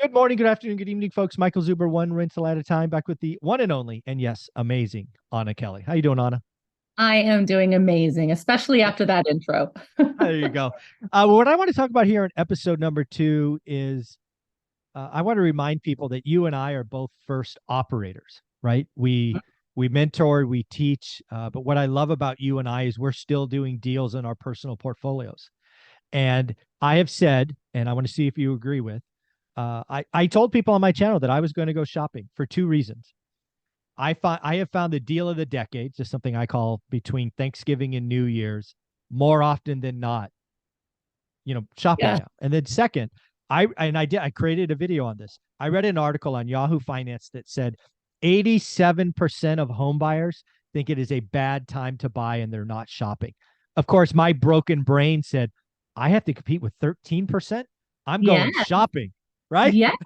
Good morning, good afternoon, good evening, folks. Michael Zuber, one rental at a time, back with the one and only, and yes, amazing Anna Kelly. How you doing, Anna? I am doing amazing, especially after that intro. There you go. What I want to talk about here in episode number two is I want to remind people that you and I are both first operators, right? We mentor, we teach, but what I love about you and I is we're still doing deals in our personal portfolios. And I have said, and I want to see if you agree with, I told people on my channel that I was going to go shopping for two reasons. I have found the deal of the decade, just something I call between Thanksgiving and New Year's, more often than not, shopping Yeah. now. And then second, I created a video on this. I read an article on Yahoo Finance that said 87% of home buyers think it is a bad time to buy and they're not shopping. Of course, my broken brain said, I have to compete with 13%. I'm Yeah. going shopping, right? Yes.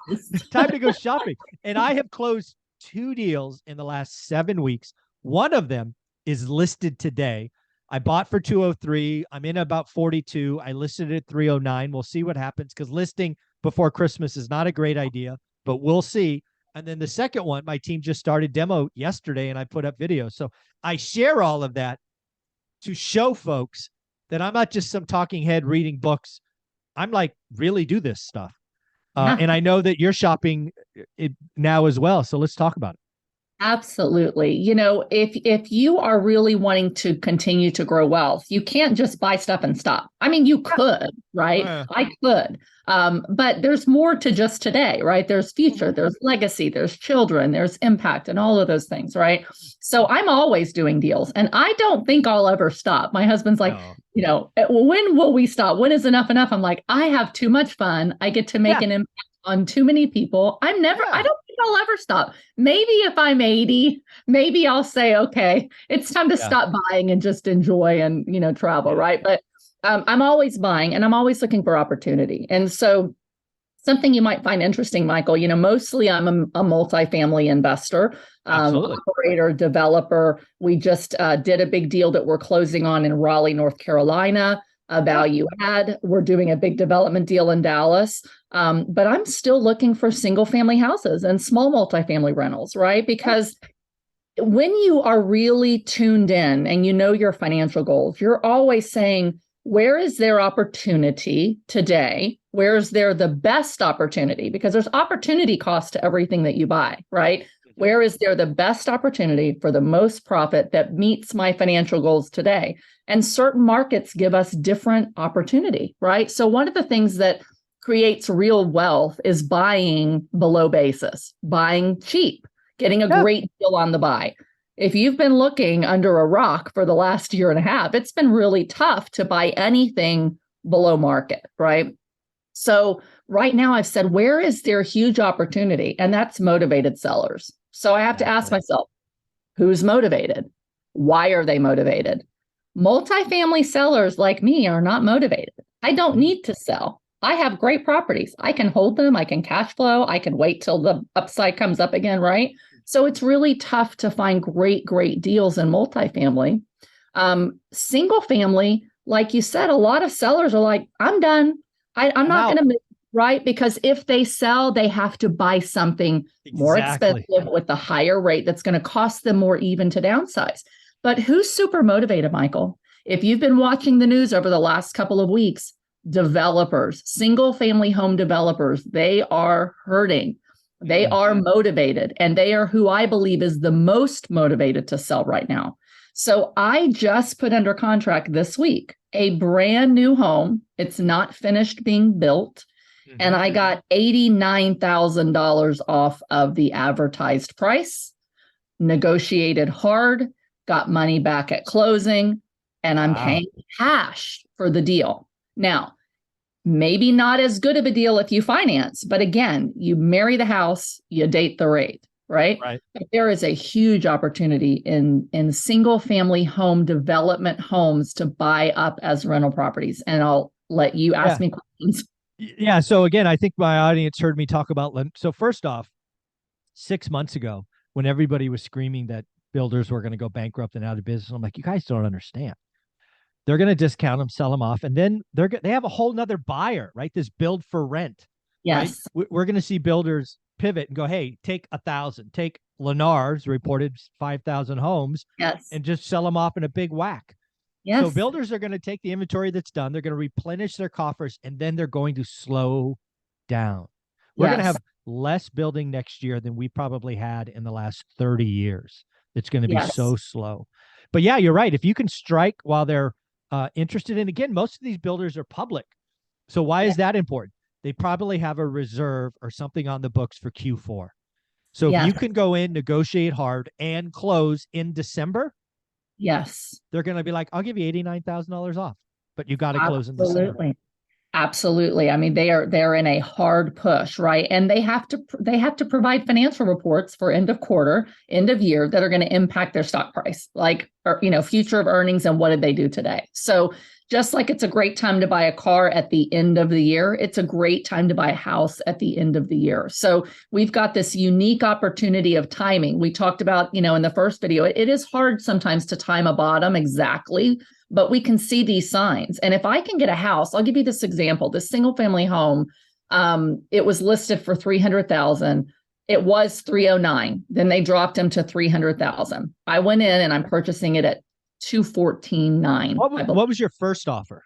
Time to go shopping. And I have closed two deals in the last 7 weeks. One of them is listed today. I bought for 203. I'm in about 42. I listed it at 309. We'll see what happens because listing before Christmas is not a great idea, but we'll see. And then the second one, my team just started demo yesterday and I put up videos. So I share all of that to show folks that I'm not just some talking head reading books. I'm like, really do this stuff. Yeah. And I know that you're shopping it now as well. So let's talk about it. Absolutely. If you are really wanting to continue to grow wealth, you can't just buy stuff and stop. I mean, you could, right? Uh, I could. But there's more to just today, right? There's future, there's legacy, there's children, there's impact, and all of those things, right? So I'm always doing deals, and I don't think I'll ever stop. My husband's like, no. when will we stop? When is enough enough? I'm like, I have too much fun. I get to make Yeah. an impact on too many people. I Yeah. don't think I'll ever stop. Maybe if I'm 80, maybe I'll say, okay, it's time to Yeah. stop buying and just enjoy and, travel, Yeah. right? But I'm always buying and I'm always looking for opportunity. And so something you might find interesting, Michael, mostly I'm a multifamily investor, Absolutely. operator, developer. We just did a big deal that we're closing on in Raleigh, North Carolina, a Yeah. value add. We're doing a big development deal in Dallas. But I'm still looking for single family houses and small multifamily rentals, right? Yeah. Because when you are really tuned in and you know your financial goals, you're always saying, where is there opportunity today? Where is there the best opportunity? Because there's opportunity cost to everything that you buy, right? Mhm. Where is there the best opportunity for the most profit that meets my financial goals today? And certain markets give us different opportunity, right? So one of the things that creates real wealth is buying below basis, buying cheap, getting a Yeah. great deal on the buy. If you've been looking under a rock for the last year and a half, it's been really tough to buy anything below market, right? So right now I've said, where is there huge opportunity? And that's motivated sellers. So I have to ask Exactly. myself, who's motivated? Why are they motivated? Multifamily sellers like me are not motivated. I don't Mhm. need to sell. I have great properties. I can hold them. I can cash flow. I can wait till the upside comes up again, right? So it's really tough to find great deals in multifamily. Single family, like you said, a lot of sellers are like, I'm done. I'm I'm not going out. to move, right? Because if they sell, they have to buy something more Exactly. expensive with the higher rate that's going to cost them more even to downsize. But who's super motivated, Michael? If you've been watching the news over the last couple of weeks, developers, single family home developers, they are hurting. They Mm. are motivated, and they are who I believe is the most motivated to sell right now. So I just put under contract this week a brand new home. It's not finished being built. And Mhm. I got $89,000 off of the advertised price, negotiated hard, got money back at closing, and I'm Wow. paying cash for the deal. Now, maybe not as good of a deal if you finance, but again, you marry the house, you date the rate, right? Right. But there is a huge opportunity in single family home development homes to buy up as rental properties. And I'll let you ask Yeah. me questions. Yeah. So again, I think my audience heard me talk about. So first off, 6 months ago, when everybody was screaming that builders were going to go bankrupt and out of business, I'm like, you guys don't understand. They're going to discount them, sell them off, and then they have a whole nother buyer, right? This build for rent. right? Yes. We're going to see builders pivot and go, hey, take 1,000, take Lennar's reported 5,000 homes Yes. and just sell them off in a big whack. So Yes. builders are going to take the inventory that's done, they're going to replenish their coffers, and then they're going to slow down. We're going to Yes. have less building next year than we probably had in the last 30 years. It's going to be Yes. so slow. But yeah, you're right. If you can strike while they're interested in, again, most of these builders are public. So why is that important? They probably have a reserve or something on the books for Q4. So if you Yes. can go in, negotiate hard, and close in December, Yes. they're going to be like, I'll give you $89,000 off, but you got to close in December. Absolutely. Absolutely. I mean, they're in a hard push, right? And they have to provide financial reports for end of quarter, end of year that are going to impact their stock price, like, or, future of earnings and what did they do today. So just like it's a great time to buy a car at the end of the year, it's a great time to buy a house at the end of the year. So we've got this unique opportunity of timing. We talked about, in the first video, it is hard sometimes to time a bottom exactly, but we can see these signs. And if I can get a house, I'll give you this example, this single family home, it was listed for 300,000. It was 309. Then they dropped them to 300,000. I went in and I'm purchasing it at 214.9. What was your first offer?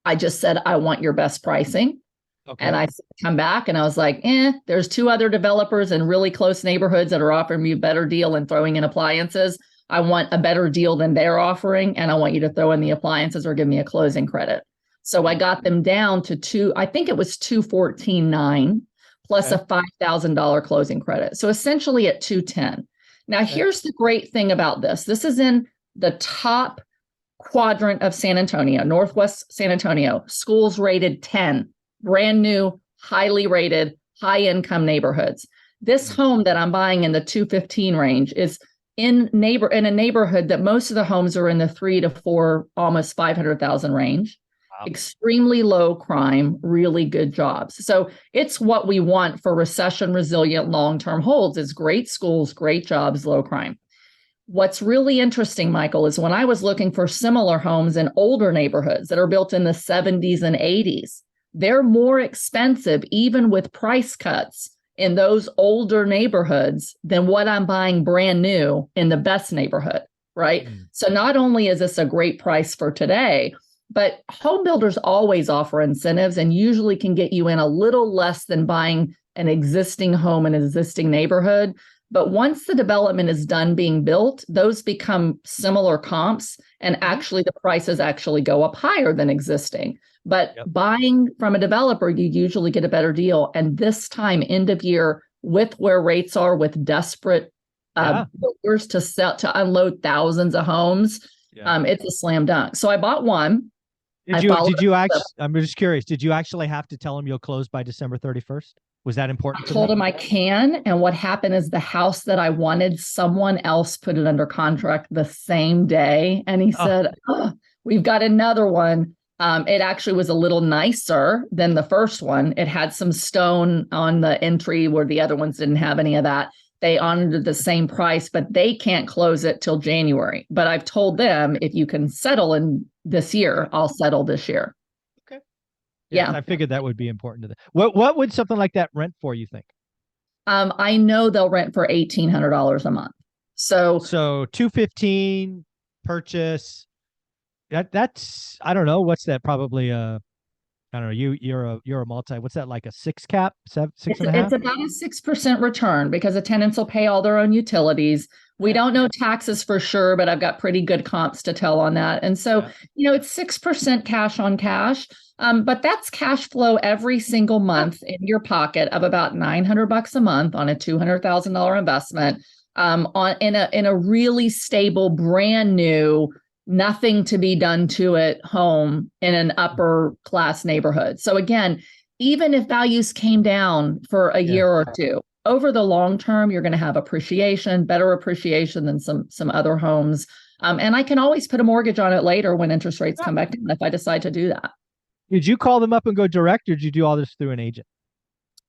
I just said, I want your best pricing. Okay. And I come back and I was like, there's two other developers in really close neighborhoods that are offering me a better deal and throwing in appliances. I want a better deal than they're offering. And I want you to throw in the appliances or give me a closing credit. So I got them down to I think it was 214.9 plus a $5,000 closing credit. So essentially at 210. Now, here's the great thing about this. This is in the top quadrant of San Antonio, Northwest San Antonio, schools rated 10, brand new, highly rated, high income neighborhoods. This home that I'm buying in the 215 range is in a neighborhood that most of the homes are in the 3 to 4, almost 500,000 range. Wow. Extremely low crime, really good jobs. So it's what we want for recession resilient long-term holds is great schools, great jobs, low crime. What's really interesting, Michael, is when I was looking for similar homes in older neighborhoods that are built in the 70s and 80s, they're more expensive, even with price cuts in those older neighborhoods than what I'm buying brand new in the best neighborhood, right? So not only is this a great price for today, but home builders always offer incentives and usually can get you in a little less than buying an existing home in an existing neighborhood. But once the development is done being built, those become similar comps, and actually the prices actually go up higher than existing. But buying from a developer, you usually get a better deal. And this time, end of year, with where rates are, with desperate builders to unload thousands of homes, it's a slam dunk. So I bought one. I'm just curious, did you actually have to tell them you'll close by December 31st? Was that important? I told him I can. And what happened is the house that I wanted, someone else put it under contract the same day. And he said, we've got another one. It actually was a little nicer than the first one. It had some stone on the entry where the other ones didn't have any of that. They honored the same price, but they can't close it till January. But I've told them, if you can settle in this year, I'll settle this year. Okay. Yeah. I figured that would be important to them. What would something like that rent for, you think? I know they'll rent for $1,800 a month. So 215 purchase. That's I don't know. What's that? Probably I don't know. You're a multi. What's that, like a 6 cap? 6.5? It's about a 6% return because the tenants will pay all their own utilities. We don't know taxes for sure, but I've got pretty good comps to tell on that. And so, it's 6% cash on cash. But that's cash flow every single month in your pocket of about $900 a month on a $200,000 investment, in a really stable, brand new, nothing to be done to it home in an upper class neighborhood. So again, even if values came down for a year or two, over the long term, you're going to have appreciation, better appreciation than some other homes. And I can always put a mortgage on it later when interest rates come back down if I decide to do that. Did you call them up and go direct, or did you do all this through an agent?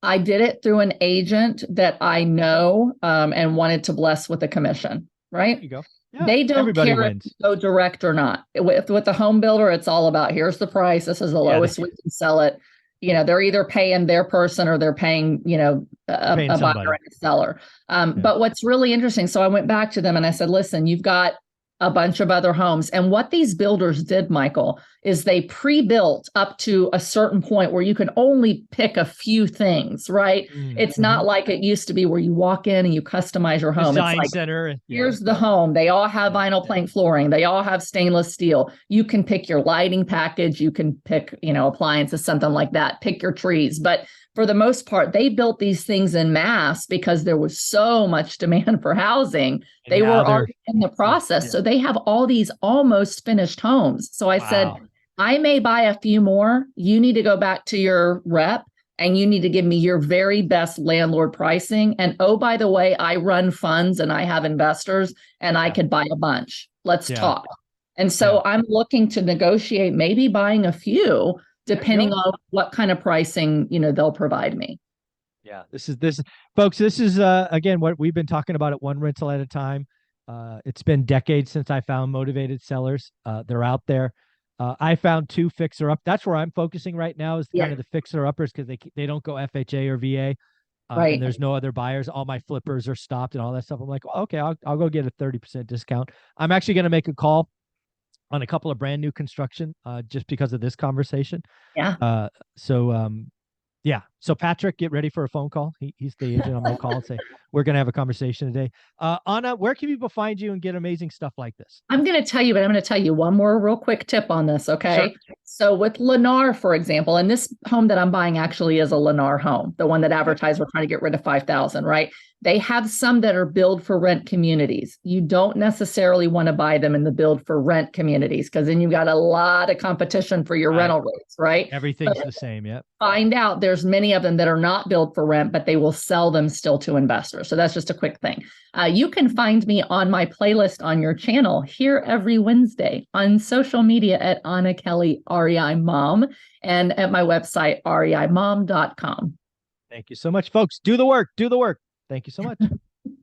I did it through an agent that I know and wanted to bless with a commission, right? There you go. Yeah, they don't care if you go direct or not. With the home builder, it's all about, here's the price. This is the lowest we can sell it. they're either paying their person or they're paying, Paying a buyer somebody. and a seller. Yeah. But what's really interesting, so I went back to them and I said, listen, you've got a bunch of other homes. And what these builders did, Michael, is they pre-built up to a certain point where you can only pick a few things, right? It's not like it used to be where you walk in and you customize your home. Design it's like, center. here's the home. They all have vinyl plank flooring. They all have stainless steel. You can pick your lighting package. You can pick, appliances, something like that. Pick your trees. But for the most part, they built these things in mass because there was so much demand for housing. They were already in the process. Yeah. So they have all these almost finished homes. So I said, I may buy a few more. You need to go back to your rep and you need to give me your very best landlord pricing. And oh, by the way, I run funds and I have investors and I could buy a bunch. Let's talk. And so I'm looking to negotiate, maybe buying a few, depending on what kind of pricing, they'll provide me. Yeah, this is folks, this is again what we've been talking about at one rental at a time. It's been decades since I found motivated sellers. They're out there. I found 2 fixer up. That's where I'm focusing right now, is kind of the fixer uppers, because they don't go FHA or VA. Right. And there's no other buyers. All my flippers are stopped and all that stuff. I'm like, well, okay, I'll go get a 30% discount. I'm actually going to make a call on a couple of brand new construction just because of this conversation. Yeah. Yeah. So Patrick, get ready for a phone call. He's the agent. I'm going to call and say, we're going to have a conversation today. Anna, where can people find you and get amazing stuff like this? I'm going to tell you, but I'm going to tell you one more real quick tip on this. Okay. Sure. So with Lennar, for example, and this home that I'm buying actually is a Lennar home, the one that advertised, we're trying to get rid of 5,000, right? They have some that are build for rent communities. You don't necessarily want to buy them in the build for rent communities, because then you've got a lot of competition for your rental rates, right? Everything's the same. Yep. Find out there's many of them that are not built for rent, but they will sell them still to investors. So that's just a quick thing. You can find me on my playlist on your channel here every Wednesday, on social media at Anna Kelly REI Mom, and at my website, reimom.com. Thank you so much, folks. Do the work. Do the work. Thank you so much.